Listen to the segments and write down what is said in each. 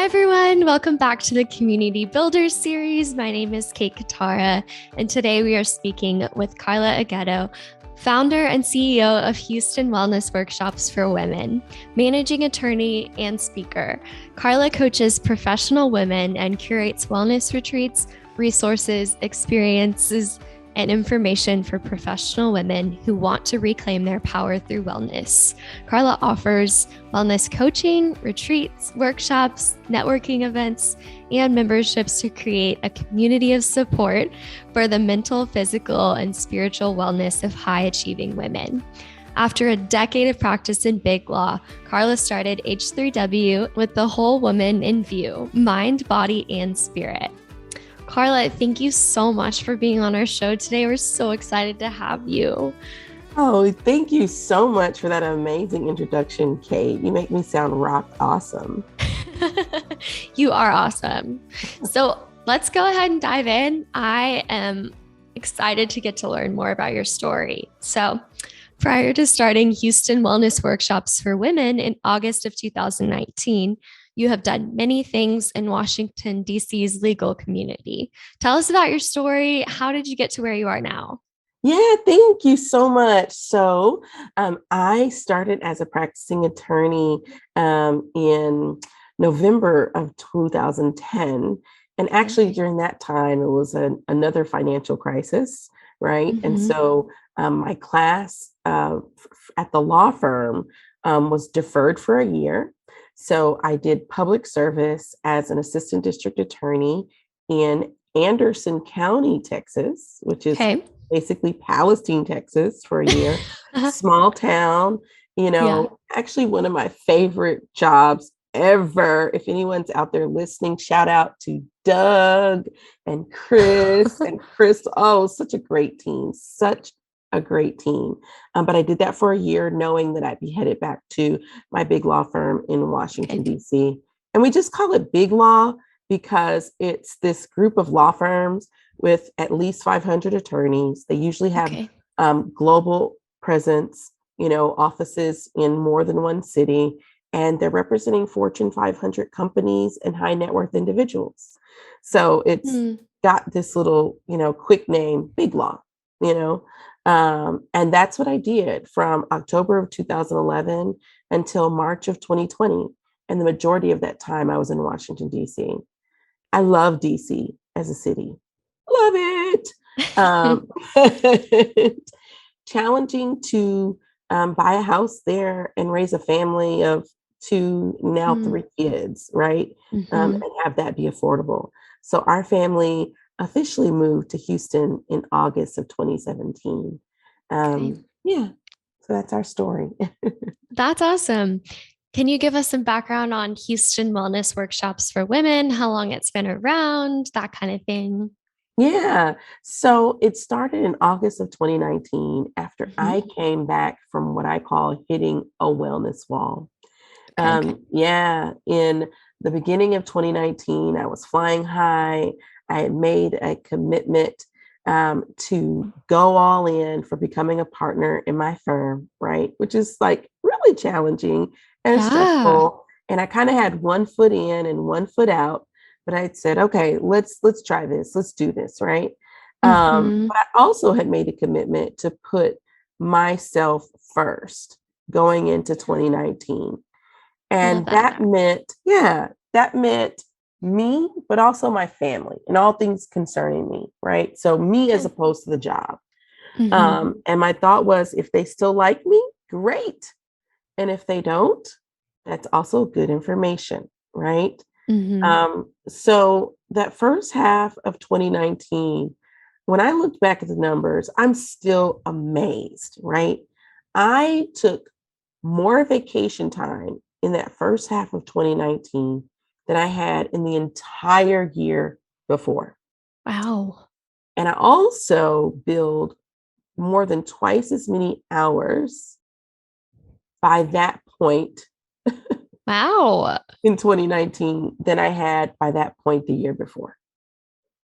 everyone. Welcome back to the Community Builders series. My name is Kate Katara, and today we are speaking with Karla Aghedo, founder and CEO of Houston Wellness Workshops for Women, managing attorney and speaker. Karla coaches professional women and curates wellness retreats, resources, experiences, and information for professional women who want to reclaim their power through wellness. Karla offers wellness coaching, retreats, workshops, networking events, and memberships to create a community of support for the mental, physical, and spiritual wellness of high-achieving women. After a decade of practice in big law, Karla started H3W with the whole woman in view, mind, body, and spirit. Karla, thank you so much for being on our show today. We're so excited to have you. Oh, thank you so much for that amazing introduction, Kate. You make me sound rock awesome. You are awesome. So let's go ahead and dive in. I am excited to get to learn more about your story. So prior to starting Houston Wellness Workshops for Women in August of 2019, you have done many things in Washington, D.C.'s legal community. Tell us about your story. How did you get to where you are now? Yeah, thank you so much. So I started as a practicing attorney in November of 2010. And actually, during that time, it was another financial crisis, right? Mm-hmm. And so my class at the law firm was deferred for a year. So I did public service as an assistant district attorney in Anderson County, Texas, which is basically Palestine, Texas, for a year. Small town, actually one of my favorite jobs ever. If anyone's out there listening, shout out to Doug and Chris and Chris. Oh, such a great team. Such a great team. But I did that for a year, knowing that I'd be headed back to my big law firm in Washington, D.C. And we just call it big law because it's this group of law firms with at least 500 attorneys. They usually have global presence, offices in more than one city, and they're representing Fortune 500 companies and high net worth individuals. So it's got this little, quick name, big law, and that's what I did from October of 2011 until March of 2020. And the majority of that time I was in Washington, D.C. I love D.C. as a city. Love it. Challenging to buy a house there and raise a family of 2, now 3 kids, right? And have that be affordable. So our family officially moved to Houston in August of 2017. Yeah, so that's our story. That's awesome. Can you give us some background on Houston Wellness Workshops for Women, how long it's been around, that kind of thing? Yeah, so it started in August of 2019 after I came back from what I call hitting a wellness wall. Yeah, in the beginning of 2019, I was flying high. I had made a commitment to go all in for becoming a partner in my firm, right? Which is like really challenging and stressful. And I kind of had one foot in and one foot out, but I said, okay, let's try this. Let's do this, right? But I also had made a commitment to put myself first going into 2019. And that meant me, but also my family and all things concerning me, right? So me as opposed to the job. And my thought was, if they still like me, great. And if they don't, that's also good information, right? So that first half of 2019, when I looked back at the numbers, I'm still amazed, right? I took more vacation time in that first half of 2019 than I had in the entire year before. Wow. And I also billed more than twice as many hours by that point. Wow. In 2019 than I had by that point the year before.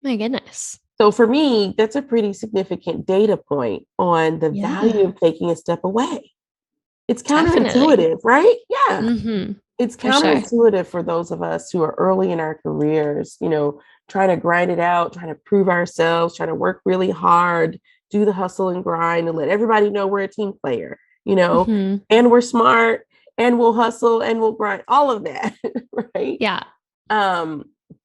My goodness. So for me, that's a pretty significant data point on the value of taking a step away. It's counterintuitive, right? Yeah. it's for sure. counterintuitive for those of us who are early in our careers, trying to grind it out, trying to prove ourselves, trying to work really hard, do the hustle and grind and let everybody know we're a team player, Mm-hmm. and we're smart and we'll hustle and we'll grind, all of that, right? Yeah. Um,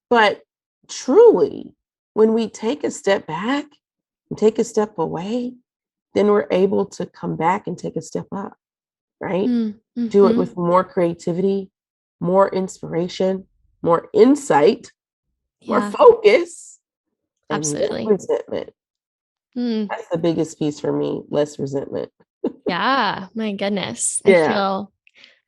but truly, when we take a step back and take a step away, then we're able to come back and take a step up, right? Do it Mm-hmm. with more creativity, more inspiration, more insight, more Yeah, focus, and less absolutely. resentment. Mm. That's the biggest piece for me, less resentment. Yeah, my goodness. I Yeah, feel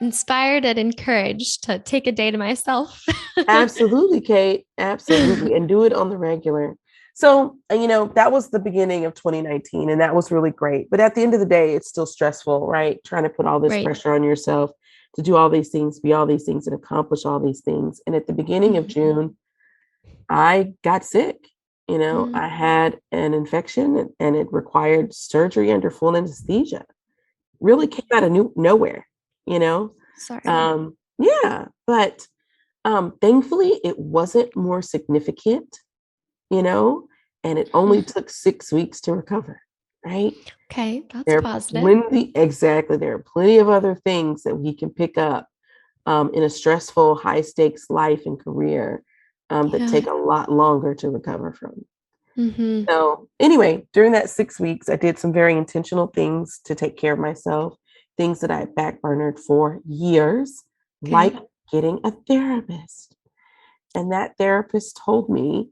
inspired and encouraged to take a day to myself. absolutely, Kate. Absolutely. And do it on the regular. So, that was the beginning of 2019, and that was really great. But at the end of the day, it's still stressful, right? Trying to put all this Right. pressure on yourself to do all these things, be all these things, and accomplish all these things. And at the beginning of Mhm. June, I got sick. Mm. I had an infection and it required surgery under full anesthesia. Really came out of nowhere, you know? Sorry. Yeah, but thankfully it wasn't more significant, you know, and it only Mhm. took 6 weeks to recover, right? Okay, that's There are positive. there are plenty of other things that we can pick up in a stressful, high stakes life and career that Yeah. take a lot longer to recover from. Mm-hmm. So, anyway, during that 6 weeks, I did some very intentional things to take care of myself, things that I had backburnered for years, like Okay. getting a therapist. And that therapist told me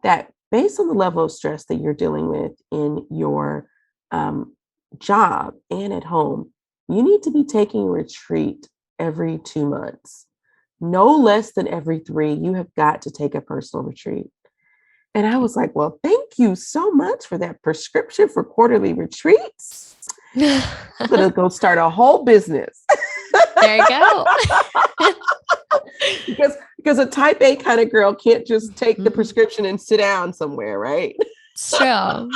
that based on the level of stress that you're dealing with in your um, job and at home, you need to be taking a retreat every 2 months. No less than every three, you have got to take a personal retreat. And I Okay. was like, well, thank you so much for that prescription for quarterly retreats. I'm going to go start a whole business. There you go. because a type A kind of girl can't just take the Mhm. prescription and sit down somewhere, right? It's true.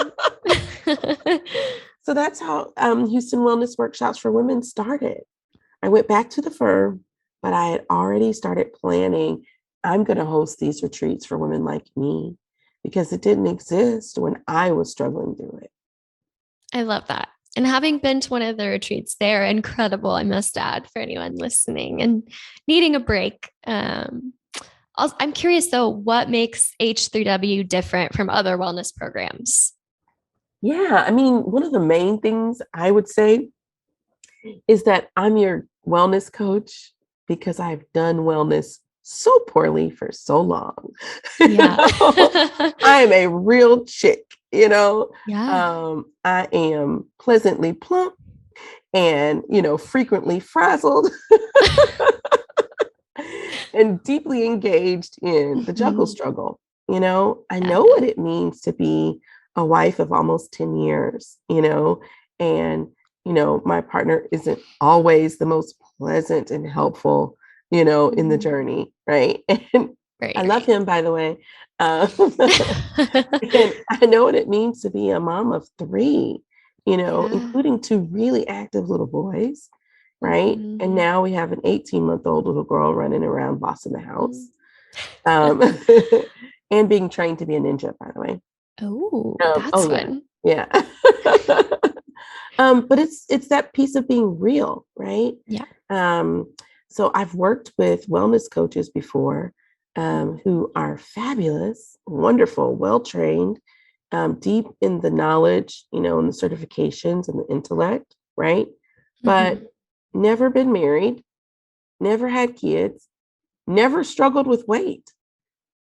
So that's how Houston Wellness Workshops for Women started. I went back to the firm, but I had already started planning. I'm going to host these retreats for women like me because it didn't exist when I was struggling through it. I love that. And having been to one of the retreats, they're incredible, I must add, for anyone listening and needing a break. I'm curious though, what makes H3W different from other wellness programs? Yeah, I mean, one of the main things I would say is that I'm your wellness coach because I've done wellness so poorly for so long. Yeah. I am a real chick, Yeah. I am pleasantly plump and, frequently frazzled and deeply engaged in the juggle Mhm. struggle. I Yeah. know what it means to be a wife of almost 10 years, and, my partner isn't always the most pleasant and helpful, in the Mhm. journey, right? And I Right, love right. him, by the way. And I know what it means to be a mom of three, Yeah. including two really active little boys, right? Mhm. And now we have an 18-month-old little girl running around bossing the house. Mm. Um, and being trained to be a ninja, by the way. Oh, Oh that's yeah, fun. yeah. But it's that piece of being real, right? Yeah. Um, so I've worked with wellness coaches before who are fabulous, wonderful, well trained, deep in the knowledge, and the certifications and the intellect, right? But Mhm. never been married, never had kids, never struggled with weight.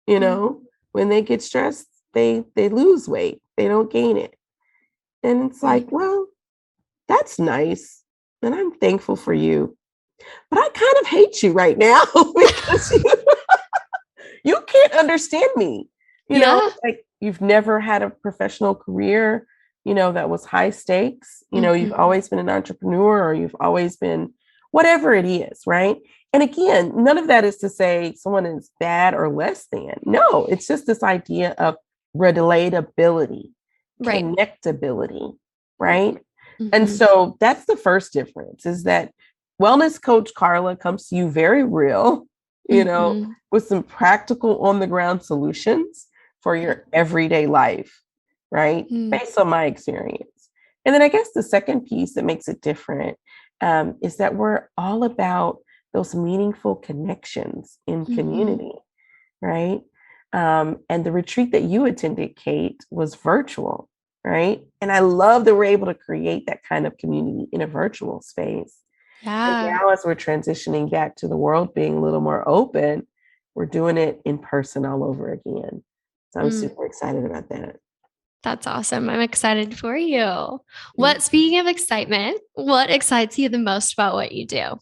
You Mm. know, when they get stressed, they lose weight, they don't gain it. And it's Right. like, well, that's nice. And I'm thankful for you. But I kind of hate you right now because you can't understand me. Yeah. Like you've never had a professional career, that was high stakes. You've Mhm. always been an entrepreneur or you've always been whatever it is, right? And again, none of that is to say someone is bad or less than. No, it's just this idea of relatability, Right. connectability, right? And Mhm. so that's the first difference is that wellness coach Karla comes to you very real, Mm-hmm. with some practical on the ground solutions for Yeah. your everyday life, right? Mm. Based on my experience. And then I guess the second piece that makes it different is that we're all about those meaningful connections in Mm-hmm. community, right? And the retreat that you attended, Kate, was virtual, right? And I love that we're able to create that kind of community in a virtual space. And Yeah. now, as we're transitioning back to the world being a little more open, we're doing it in person all over again. So I'm Mm. super excited about that. That's awesome. I'm excited for you. Yeah. Speaking of excitement, what excites you the most about what you do?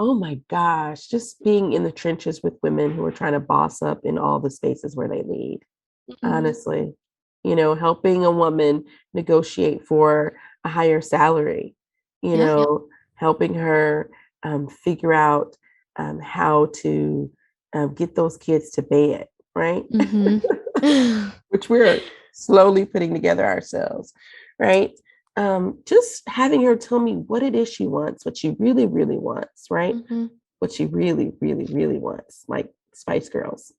Oh my gosh, just being in the trenches with women who are trying to boss up in all the spaces where they lead. Mm. Honestly, helping a woman negotiate for a higher salary, Yeah. helping her figure out how to get those kids to bed, right? Mm-hmm. Which we're slowly putting together ourselves, right? Just having her tell me what it is she wants, what she really, really wants, right? Mm-hmm. What she really, really, really wants, like Spice Girls.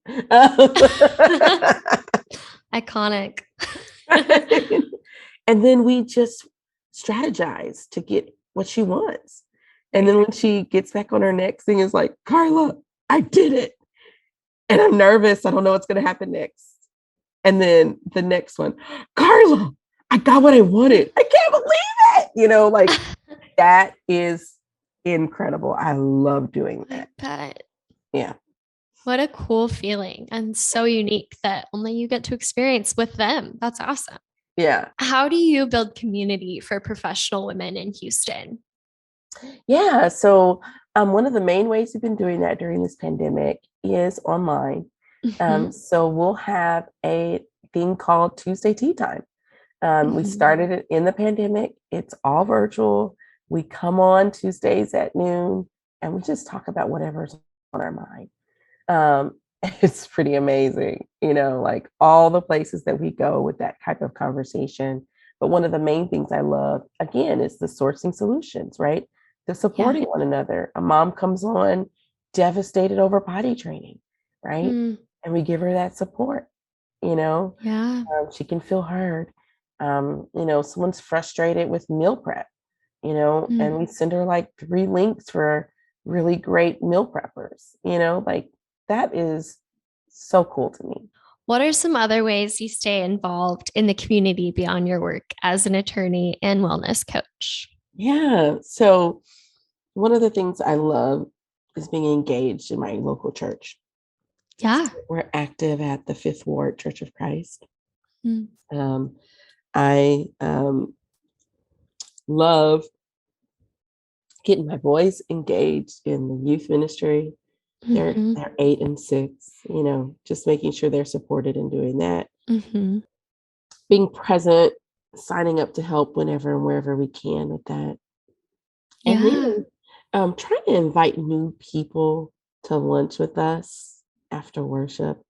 Iconic. And then we just strategize to get what she wants. And Right. then when she gets back on her next thing, is like, Karla, I did it. And I'm nervous. I don't know what's going to happen next. And then the next one, Karla, I got what I wanted. I can't believe it. Like that is incredible. I love doing I that. bet. Yeah. What a cool feeling and so unique that only you get to experience with them. That's awesome. Yeah. How do you build community for professional women in Houston? Yeah. So, one of the main ways we've been doing that during this pandemic is online. Mm-hmm. So we'll have a thing called Tuesday Tea Time. We Mm-hmm. started it in the pandemic. It's all virtual. We come on Tuesdays at noon and we just talk about whatever's on our mind. Um, it's pretty amazing, like all the places that we go with that type of conversation. But one of the main things I love, again, is the sourcing solutions, right? The Yeah. supporting one another. A mom comes on devastated over potty training, right? Mm. And we give her that support, you know, Yeah. she can feel heard. Someone's frustrated with meal prep, Mm. and we send her like 3 links for really great meal preppers, like that is so cool to me. What are some other ways you stay involved in the community beyond your work as an attorney and wellness coach? Yeah. So one of the things I love is being engaged in my local church. Yeah. We're active at the Fifth Ward Church of Christ. Mm. Um, I love getting my boys engaged in the youth ministry. They're Mm-hmm. they're 8 and 6, just making sure they're supported in doing that. Mm-hmm. Being present, signing up to help whenever and wherever we can with that. And Yeah. then trying to invite new people to lunch with us after worship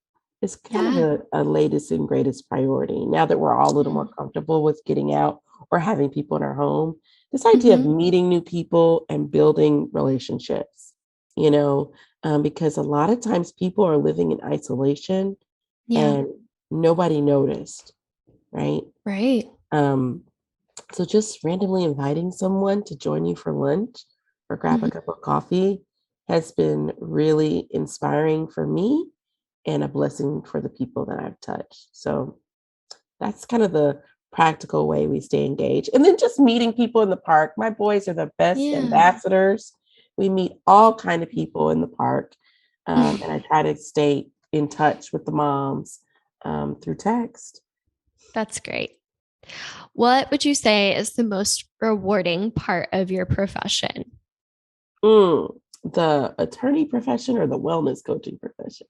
is kind of Yeah. a latest and greatest priority. Now that we're all a little more Mm. comfortable with getting out or having people in our home, this idea of Mm-hmm. meeting new people and building relationships, you know, because a lot of times people are living in isolation Yeah. and nobody noticed, right? Right. Um, so just randomly inviting someone to join you for lunch or grab a Mhm. cup of coffee has been really inspiring for me and a blessing for the people that I've touched. So that's kind of the practical way we stay engaged. And then just meeting people in the park. My boys are the best Yeah. ambassadors. We meet all kind of people in the park. And I try to stay in touch with the moms through text. That's great. What would you say is the most rewarding part of your profession? The attorney profession or the wellness coaching profession?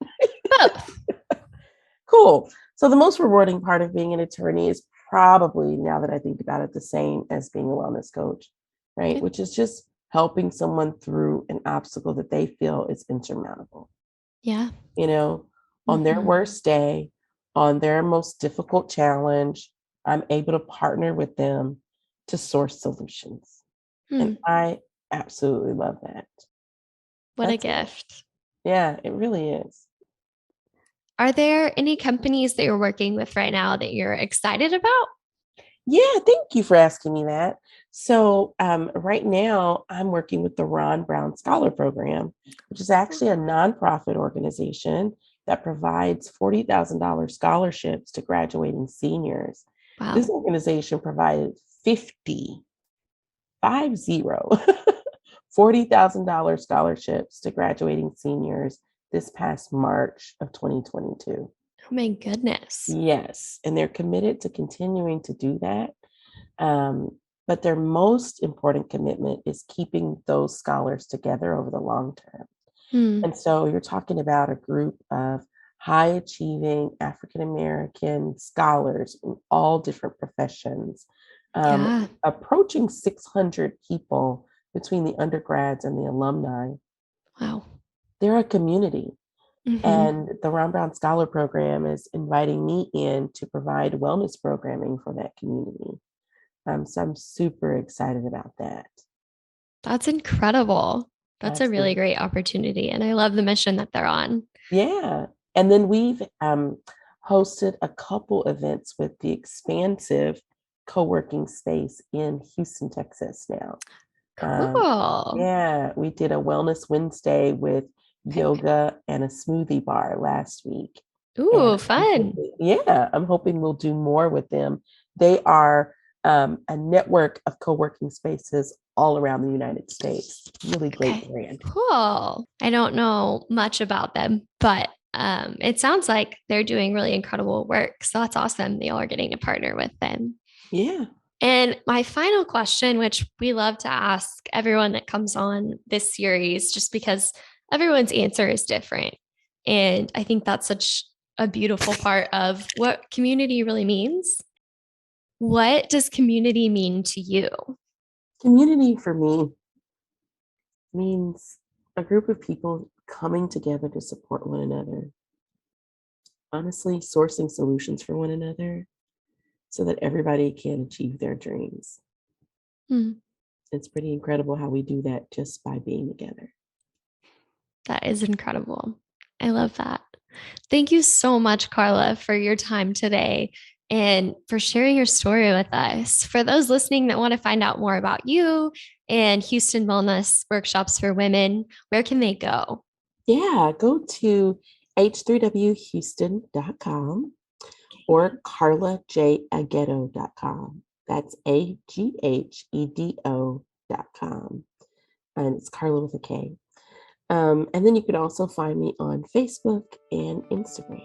Both. Cool. So the most rewarding part of being an attorney is probably, now that I think about it, the same as being a wellness coach, right? Okay. Which is just helping someone through an obstacle that they feel is insurmountable. Yeah. You know, on their Mm-hmm. worst day, on their most difficult challenge, I'm able to partner with them to source solutions. And Hmm. absolutely love that. What a That's it. gift. Yeah, it really is. Are there any companies that you're working with right now that you're excited about? Yeah, thank you for asking me that. So, right now, I'm working with the Ron Brown Scholar Program, which is actually a nonprofit organization that provides $40,000 scholarships to graduating seniors. This Wow. organization provided 50, 50, $40,000 scholarships to graduating seniors this past March of 2022. Oh my goodness. Yes, and they're committed to continuing to do that. Um, but their most important commitment is keeping those scholars together over the long term. Hmm. And so you're talking about a group of high achieving African American scholars in all different professions, Yeah. approaching 600 people between the undergrads and the alumni. Wow. They're a community. Hmm. And the Ron Brown Scholar Program is inviting me in to provide wellness programming for that community. So I'm super excited about that. That's incredible. That's a really Absolutely. great opportunity. And I love the mission that they're on. Yeah. And then we've hosted a couple events with the expansive co-working space in Houston, Texas now. Cool. Yeah, we did a Wellness Wednesday with yoga and a smoothie bar last week. And Ooh, fun. I'm hoping we'll do more with them. They are a network of co-working spaces all around the United States. Really great Okay. brand. Cool. I don't know much about them, but it sounds like they're doing really incredible work. So that's awesome. They all are getting to partner with them. Yeah. And my final question, which we love to ask everyone that comes on this series, just because everyone's answer is different. And I think that's such a beautiful part of what community really means. What does community mean to you? Community for me means a group of people coming together to support one another, honestly, sourcing solutions for one another so that everybody can achieve their dreams. Hmm, It's pretty incredible how we do that just by being together. that is incredible. I love that. Thank you so much, Karla, for your time today and for sharing your story with us. For those listening that want to find out more about you and Houston Wellness Workshops for Women, where can they go? Yeah, go to h3whouston.com or karlaaghedo.com. That's AGHEDO.com. And it's Karla with a K. And then you can also find me on Facebook and Instagram.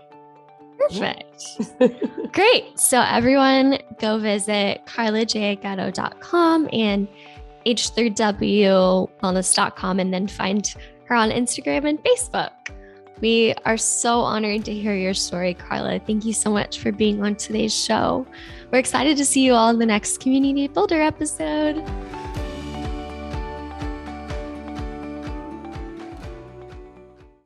Yeah. Perfect. Great. So, everyone go visit karlaaghedo.com and h3wwellness.com and then find her on Instagram and Facebook. We are so honored to hear your story, Karla. Thank you so much for being on today's show. We're excited to see you all in the next Community Builder episode.